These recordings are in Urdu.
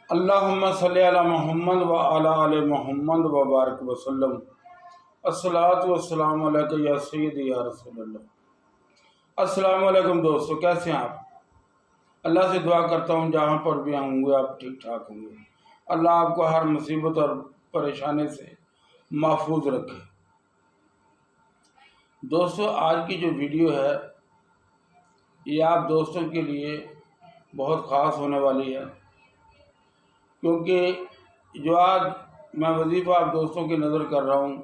اللہم صلی علی محمد و علی آل محمد و بارک وسلم۔ الصلاۃ والسلام علیکہ یا سیدی یا رسول اللہ۔ السلام علیکم دوستو، کیسے ہیں آپ؟ اللہ سے دعا کرتا ہوں جہاں پر بھی ہوں گے آپ ٹھیک ٹھاک ہوں گے۔ اللہ آپ کو ہر مصیبت اور پریشانی سے محفوظ رکھے۔ دوستو، آج کی جو ویڈیو ہے یہ آپ دوستوں کے لیے بہت خاص ہونے والی ہے، کیونکہ جو آج میں وظیفہ آپ دوستوں کی نظر کر رہا ہوں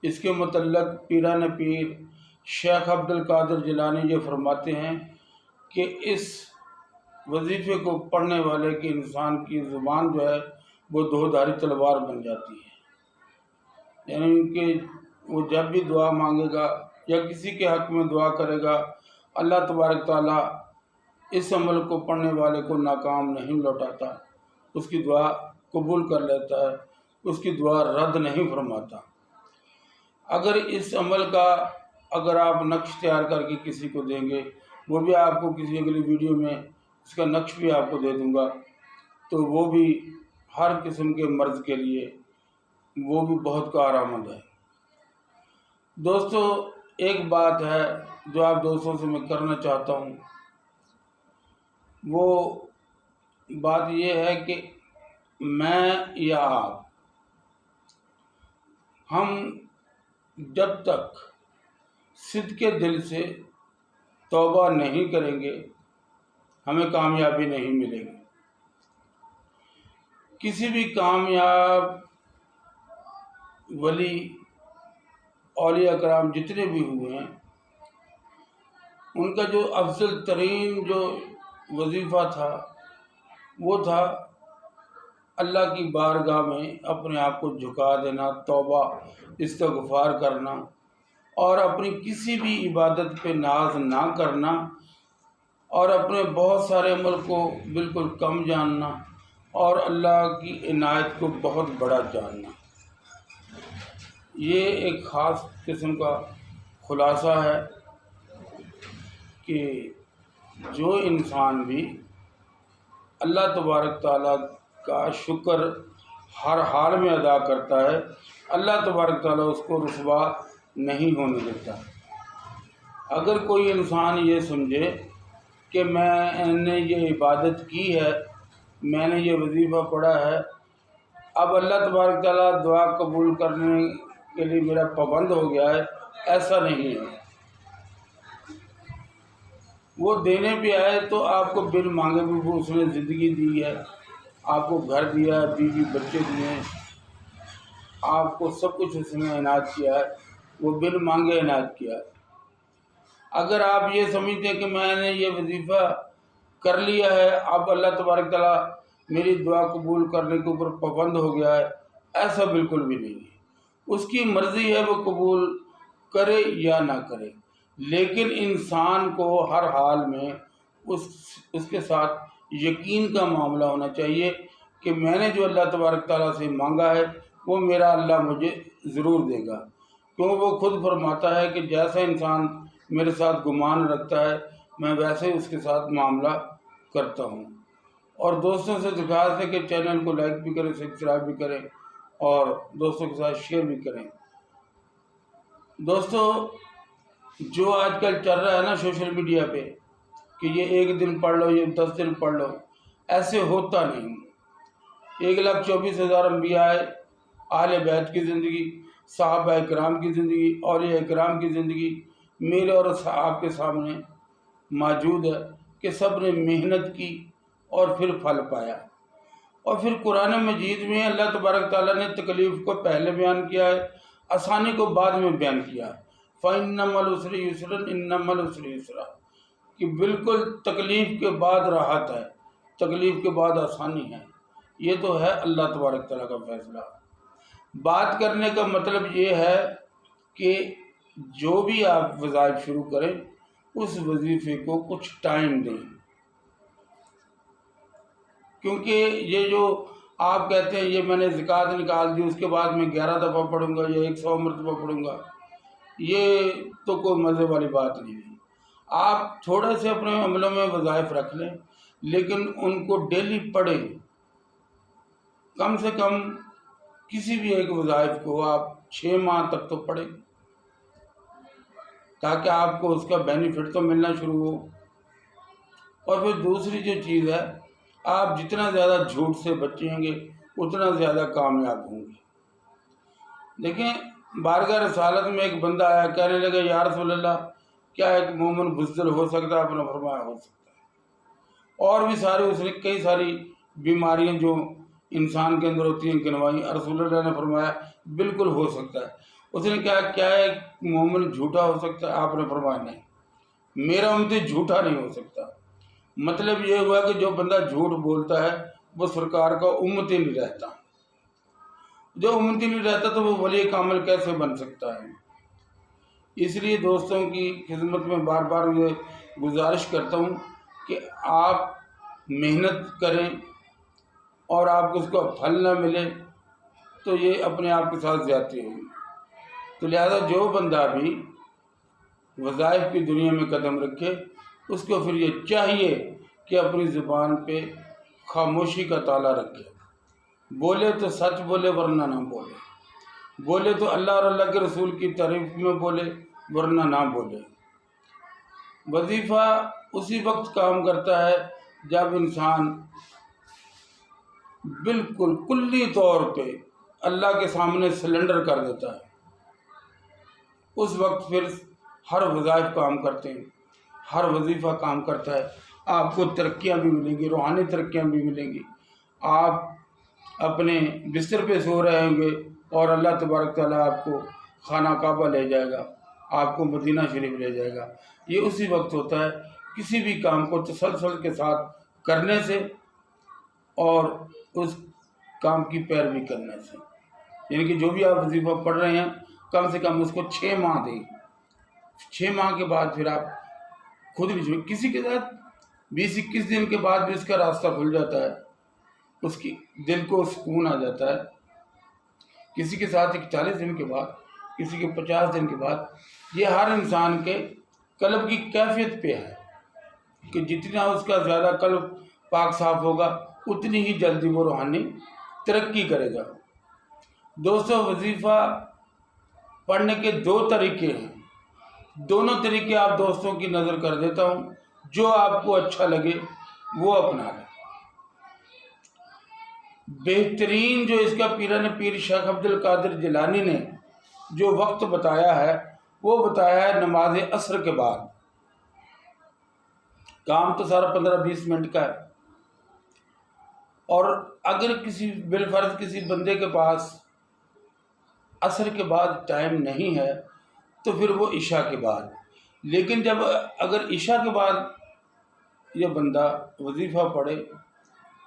اس کے متعلق پیران پیر شیخ عبدالقادر جیلانی یہ فرماتے ہیں کہ اس وظیفے کو پڑھنے والے کی انسان کی زبان جو ہے وہ دو دھاری تلوار بن جاتی ہے، یعنی کہ وہ جب بھی دعا مانگے گا یا کسی کے حق میں دعا کرے گا، اللہ تبارک تعالیٰ اس عمل کو پڑھنے والے کو ناکام نہیں لوٹاتا، اس کی دعا قبول کر لیتا ہے، اس کی دعا رد نہیں فرماتا۔ اگر اس عمل کا آپ نقش تیار کر کے کسی کو دیں گے، وہ بھی آپ کو کسی اگلی ویڈیو میں اس کا نقش بھی آپ کو دے دوں گا، تو وہ بھی ہر قسم کے مرض کے لیے وہ بھی بہت کارآمد ہے۔ دوستو، ایک بات ہے جو آپ دوستوں سے میں کرنا چاہتا ہوں، وہ بات یہ ہے کہ میں یا آپ، ہم جب تک صدق دل سے توبہ نہیں کریں گے ہمیں کامیابی نہیں ملے گی۔ کسی بھی کامیاب ولی اولیاء کرام جتنے بھی ہوئے ہیں، ان کا جو افضل ترین جو وظیفہ تھا وہ تھا اللہ کی بارگاہ میں اپنے آپ کو جھکا دینا، توبہ استغفار کرنا، اور اپنی کسی بھی عبادت پہ ناز نہ کرنا، اور اپنے بہت سارے عمل کو بالکل کم جاننا، اور اللہ کی عنایت کو بہت بڑا جاننا۔ یہ ایک خاص قسم کا خلاصہ ہے کہ جو انسان بھی اللہ تبارک تعالیٰ کا شکر ہر حال میں ادا کرتا ہے، اللہ تبارک تعالیٰ اس کو رسوا نہیں ہونے دیتا۔ اگر کوئی انسان یہ سمجھے کہ میں نے یہ عبادت کی ہے، میں نے یہ وظیفہ پڑھا ہے، اب اللہ تبارک تعالیٰ دعا قبول کرنے کے لیے میرا پابند ہو گیا ہے، ایسا نہیں ہے۔ وہ دینے بھی آئے تو آپ کو بن مانگے بھی وہ اس نے زندگی دی ہے، آپ کو گھر دیا ہے، بیوی بچے دیے ہیں، آپ کو سب کچھ اس نے عنایت کیا ہے، وہ بن مانگے عنایت کیا ہے۔ اگر آپ یہ سمجھتے ہیں کہ میں نے یہ وظیفہ کر لیا ہے، اب اللہ تبارک تعالیٰ میری دعا قبول کرنے کے اوپر پابند ہو گیا ہے، ایسا بالکل بھی نہیں ہے۔ اس کی مرضی ہے وہ قبول کرے یا نہ کرے، لیکن انسان کو ہر حال میں اس کے ساتھ یقین کا معاملہ ہونا چاہیے کہ میں نے جو اللہ تبارک تعالیٰ سے مانگا ہے وہ میرا اللہ مجھے ضرور دے گا، کیوں وہ خود فرماتا ہے کہ جیسا انسان میرے ساتھ گمان رکھتا ہے میں ویسے اس کے ساتھ معاملہ کرتا ہوں۔ اور دوستوں سے درخواست ہے کہ چینل کو لائک بھی کریں، سبسکرائب بھی کریں، اور دوستوں کے ساتھ شیئر بھی کریں۔ دوستو، جو آج کل چل رہا ہے نا سوشل میڈیا پہ کہ یہ 1 دن پڑھ لو، یہ 10 دن پڑھ لو، ایسے ہوتا نہیں۔ 1,24,000 انبیاء اہل بیت کی زندگی، صحابہ کرام کی زندگی، اولیاء کرام کی زندگی میرے اور آپ کے سامنے موجود ہے کہ سب نے محنت کی اور پھر پھل پایا۔ اور پھر قرآن مجید میں اللہ تبارک تعالیٰ نے تکلیف کو پہلے بیان کیا ہے، آسانی کو بعد میں بیان کیا ہے۔ فَإِنَّ مَعَ الْعُسْرِ يُسْرًا إِنَّ مَعَ الْعُسْرِ يُسْرًا، کہ بالکل تکلیف کے بعد راحت ہے، تکلیف کے بعد آسانی ہے۔ یہ تو ہے اللہ تبارک تعالیٰ کا فیصلہ۔ بات کرنے کا مطلب یہ ہے کہ جو بھی آپ وظائف شروع کریں اس وظیفے کو کچھ ٹائم دیں، کیونکہ یہ جو آپ کہتے ہیں یہ میں نے زکوٰۃ نکال دی اس کے بعد میں 11 دفعہ پڑھوں گا یا 100 مرتبہ پڑھوں گا، یہ تو کوئی مزے والی بات نہیں ہے۔ آپ تھوڑے سے اپنے عملوں میں وظائف رکھ لیں، لیکن ان کو ڈیلی پڑھیں، کم سے کم کسی بھی ایک وظائف کو آپ 6 ماہ تک تو پڑھیں، تاکہ آپ کو اس کا بینیفٹ تو ملنا شروع ہو۔ اور پھر دوسری جو چیز ہے، آپ جتنا زیادہ جھوٹ سے بچیں گے اتنا زیادہ کامیاب ہوں گے۔ دیکھیں، بارگاہ رسالت میں ایک بندہ آیا، کہنے لگا یا رسول اللہ، کیا ایک مومن بزدل ہو سکتا ہے؟ آپ نے فرمایا ہو سکتا ہے۔ اور بھی ساری اس نے کئی ساری بیماریاں جو انسان کے اندر ہوتی ہیں گنوائی، رسول اللہ نے فرمایا بالکل ہو سکتا ہے۔ اس نے کہا کیا ایک مومن جھوٹا ہو سکتا ہے؟ آپ نے فرمایا نہیں، میرا امتی جھوٹا نہیں ہو سکتا۔ مطلب یہ ہوا کہ جو بندہ جھوٹ بولتا ہے وہ سرکار کا امتی نہیں رہتا، جو امتی نہیں رہتا تو وہ ولی کامل کیسے بن سکتا ہے؟ اس لیے دوستوں کی خدمت میں بار بار یہ گزارش کرتا ہوں کہ آپ محنت کریں اور آپ کو اس کا پھل نہ ملے تو یہ اپنے آپ کے ساتھ زیادتی ہوگی۔ تو لہذا جو بندہ بھی وظائف کی دنیا میں قدم رکھے، اس کو پھر یہ چاہیے کہ اپنی زبان پہ خاموشی کا تالا رکھے، بولے تو سچ بولے ورنہ نہ بولے، بولے تو اللہ اور اللہ کے رسول کی تعریف میں بولے ورنہ نہ بولے۔ وظیفہ اسی وقت کام کرتا ہے جب انسان بالکل کلی طور پہ اللہ کے سامنے سلنڈر کر دیتا ہے، اس وقت پھر ہر وظائف کام کرتے ہیں، ہر وظیفہ کام کرتا ہے۔ آپ کو ترقیاں بھی ملیں گی، روحانی ترقیاں بھی ملیں گی۔ آپ اپنے بستر پہ سو رہے ہوں گے اور اللہ تبارک تعالیٰ آپ کو خانہ کعبہ لے جائے گا، آپ کو مدینہ شریف لے جائے گا۔ یہ اسی وقت ہوتا ہے کسی بھی کام کو تسلسل کے ساتھ کرنے سے اور اس کام کی پیروی کرنے سے۔ یعنی کہ جو بھی آپ وظیفہ پڑھ رہے ہیں کم سے کم اس کو 6 ماہ دیں، 6 ماہ کے بعد پھر آپ خود بھی جو کسی کے ساتھ 20-21 دن کے بعد بھی اس کا راستہ کھل جاتا ہے، اس کی دل کو سکون آ جاتا ہے۔ کسی کے ساتھ 41 دن کے بعد، کسی کے 50 دن کے بعد۔ یہ ہر انسان کے قلب کی کیفیت پہ ہے کہ جتنا اس کا زیادہ قلب پاک صاف ہوگا اتنی ہی جلدی وہ روحانی ترقی کرے گا۔ دوستو، وظیفہ پڑھنے کے 2 طریقے ہیں، دونوں طریقے آپ دوستوں کی نظر کر دیتا ہوں، جو آپ کو اچھا لگے وہ اپنا لیں۔ بہترین جو اس کا پیران پیر شیخ عبد القادر جیلانی نے جو وقت بتایا ہے وہ بتایا ہے نماز عصر کے بعد۔ کام تو سارا 15-20 منٹ کا ہے، اور اگر کسی بالفرض کسی بندے کے پاس عصر کے بعد ٹائم نہیں ہے تو پھر وہ عشاء کے بعد۔ لیکن جب اگر عشاء کے بعد یہ بندہ وظیفہ پڑھے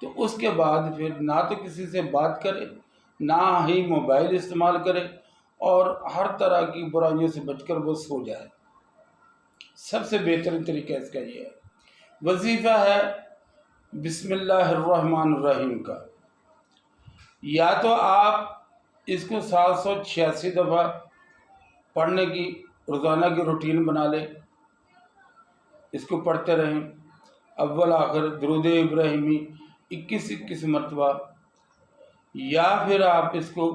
تو اس کے بعد پھر نہ تو کسی سے بات کرے، نہ ہی موبائل استعمال کرے، اور ہر طرح کی برائیوں سے بچ کر وہ سو جائے۔ سب سے بہترین طریقہ اس کا یہ ہے۔ وظیفہ ہے بسم اللہ الرحمن الرحیم کا، یا تو آپ اس کو 786 دفعہ پڑھنے کی روزانہ کی روٹین بنا لیں، اس کو پڑھتے رہیں، اول آخر درود ابراہیمی 21 مرتبہ، یا پھر آپ اس کو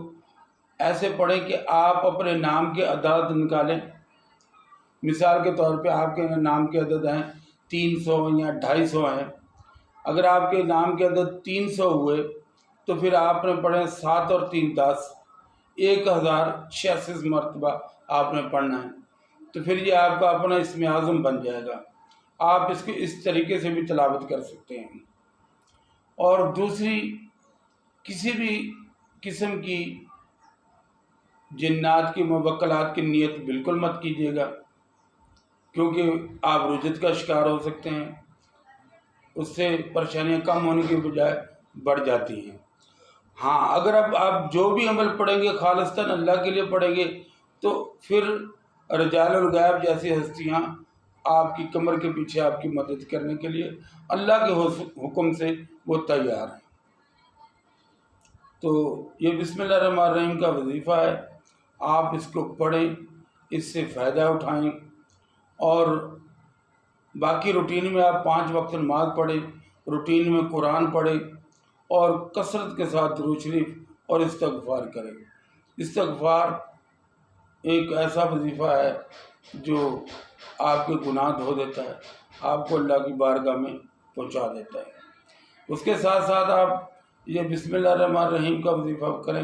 ایسے پڑھیں کہ آپ اپنے نام کے عدد نکالیں۔ مثال کے طور پہ آپ کے نام کے عدد ہیں 300 یا 250 ہیں، اگر آپ کے نام کے عدد 300 ہوئے تو پھر آپ نے پڑھیں 7 اور 3 10، 1086 مرتبہ آپ نے پڑھنا ہے، تو پھر یہ آپ کا اپنا اسم اعظم بن جائے گا۔ آپ اس کو اس طریقے سے بھی تلاوت کر سکتے ہیں۔ اور دوسری، کسی بھی قسم کی جنات کی موکلات کی نیت بالکل مت کیجیے گا، کیونکہ آپ رجت کا شکار ہو سکتے ہیں، اس سے پریشانیاں کم ہونے کی بجائے بڑھ جاتی ہیں۔ ہاں، اگر اب آپ جو بھی عمل پڑھیں گے خالصتاً اللہ کے لیے پڑھیں گے تو پھر رجال الغیب جیسی ہستیاں آپ کی کمر کے پیچھے آپ کی مدد کرنے کے لیے اللہ کے حکم سے وہ تیار ہیں۔ تو یہ بسم اللہ الرحمن الرحیم کا وظیفہ ہے، آپ اس کو پڑھیں، اس سے فائدہ اٹھائیں، اور باقی روٹین میں آپ 5 وقت نماز پڑھیں، روٹین میں قرآن پڑھے اور کثرت کے ساتھ درود شریف اور استغفار کرے۔ استغفار ایک ایسا وظیفہ ہے جو آپ کے گناہ دھو دیتا ہے، آپ کو اللہ کی بارگاہ میں پہنچا دیتا ہے۔ اس کے ساتھ ساتھ آپ یہ بسم اللہ الرحمن الرحیم کا وظیفہ کریں،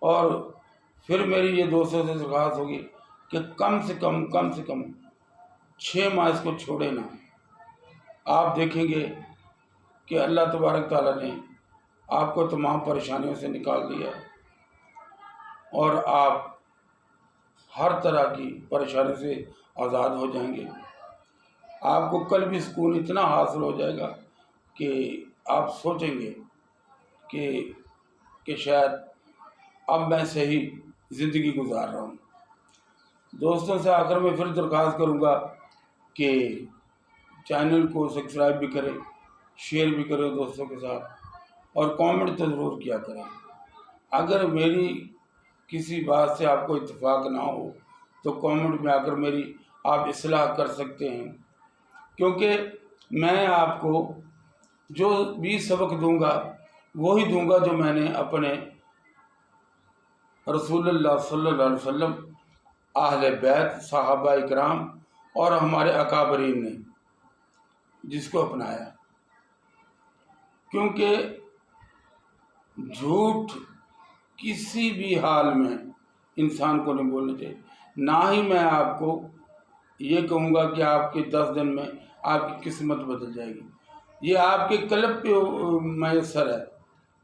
اور پھر میری یہ دوستوں سے درخواست ہوگی کہ کم سے کم 6 ماہ اس کو چھوڑے نہ۔ آپ دیکھیں گے کہ اللہ تبارک تعالیٰ نے آپ کو تمام پریشانیوں سے نکال دیا ہے، اور آپ ہر طرح کی پریشانی سے آزاد ہو جائیں گے۔ آپ کو قلبی سکون اتنا حاصل ہو جائے گا کہ آپ سوچیں گے کہ شاید اب میں صحیح زندگی گزار رہا ہوں۔ دوستوں سے آخر میں پھر درخواست کروں گا کہ چینل کو سبسکرائب بھی کریں، شیئر بھی کریں دوستوں کے ساتھ، اور کامنٹ تو ضرور کیا کریں۔ اگر میری کسی بات سے آپ کو اتفاق نہ ہو تو کامنٹ میں آ کر میری آپ اصلاح کر سکتے ہیں، کیونکہ میں آپ کو جو بھی سبق دوں گا وہی دوں گا جو میں نے اپنے رسول اللہ صلی اللہ علیہ وسلم، اہل بیت، صحابہ اکرام اور ہمارے اکابرین نے جس کو اپنایا۔ کیونکہ جھوٹ کسی بھی حال میں انسان کو نہیں بولنا چاہیے، نہ ہی میں آپ کو یہ کہوں گا کہ آپ کے 10 دن میں آپ کی قسمت بدل جائے گی۔ یہ آپ کے قلب پہ میسر ہے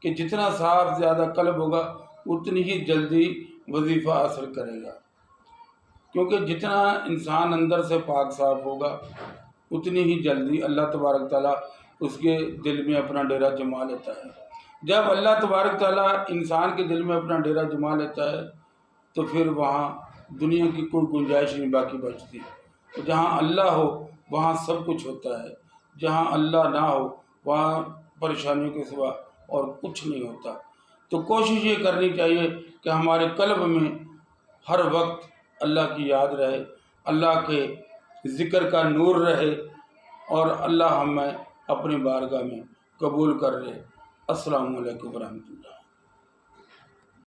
کہ جتنا صاف زیادہ قلب ہوگا اتنی ہی جلدی وظیفہ اثر کرے گا، کیونکہ جتنا انسان اندر سے پاک صاف ہوگا اتنی ہی جلدی اللہ تبارک تعالیٰ اس کے دل میں اپنا ڈیرا جما لیتا ہے۔ جب اللہ تبارک تعالیٰ انسان کے دل میں اپنا ڈیرا جما لیتا ہے تو پھر وہاں دنیا کی کوئی گنجائش نہیں باقی بچتی۔ جہاں اللہ ہو وہاں سب کچھ ہوتا ہے، جہاں اللہ نہ ہو وہاں پریشانیوں کے سوا اور کچھ نہیں ہوتا۔ تو کوشش یہ کرنی چاہیے کہ ہمارے قلب میں ہر وقت اللہ کی یاد رہے، اللہ کے ذکر کا نور رہے، اور اللہ ہمیں اپنی بارگاہ میں قبول کر لے۔ السلام علیکم ورحمۃ اللہ۔